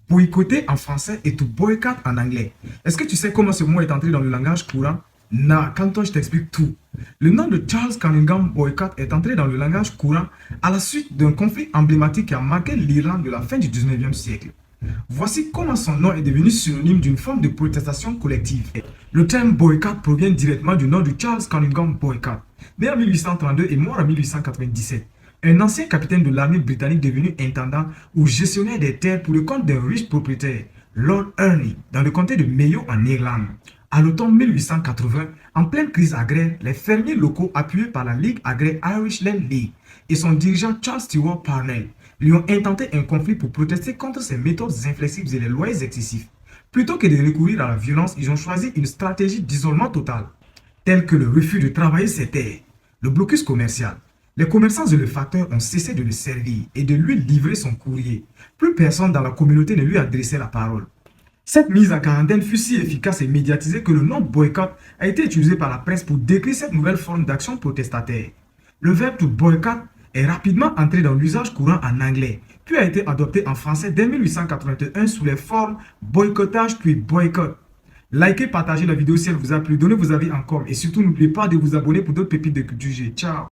Boycotter en français et to boycott en anglais. Est-ce que tu sais comment ce mot est entré dans le langage courant? Non, quand toi je t'explique tout. Le nom de Charles Cunningham Boycott est entré dans le langage courant à la suite d'un conflit emblématique qui a marqué l'Irlande de la fin du 19e siècle. Voici comment son nom est devenu synonyme d'une forme de protestation collective. Le terme boycott provient directement du nom de Charles Cunningham Boycott, né en 1832 et mort en 1897. Un ancien capitaine de l'armée britannique devenu intendant ou gestionnaire des terres pour le compte d'un riche propriétaire, Lord Ernie, dans le comté de Mayo en Irlande. À l'automne 1880, en pleine crise agraire, les fermiers locaux appuyés par la Ligue agraire Irish Land League et son dirigeant Charles Stewart Parnell lui ont intenté un conflit pour protester contre ses méthodes inflexibles et les loyers excessifs. Plutôt que de recourir à la violence, ils ont choisi une stratégie d'isolement total, telle que le refus de travailler ses terres, le blocus commercial. Les commerçants et les facteurs ont cessé de le servir et de lui livrer son courrier. Plus personne dans la communauté ne lui adressait la parole. Cette mise en quarantaine fut si efficace et médiatisée que le nom boycott a été utilisé par la presse pour décrire cette nouvelle forme d'action protestataire. Le verbe to boycott est rapidement entré dans l'usage courant en anglais, puis a été adopté en français dès 1881 sous les formes boycottage puis boycott. Likez, partagez la vidéo si elle vous a plu, donnez vos avis en com et surtout n'oubliez pas de vous abonner pour d'autres pépites de culture G. Ciao!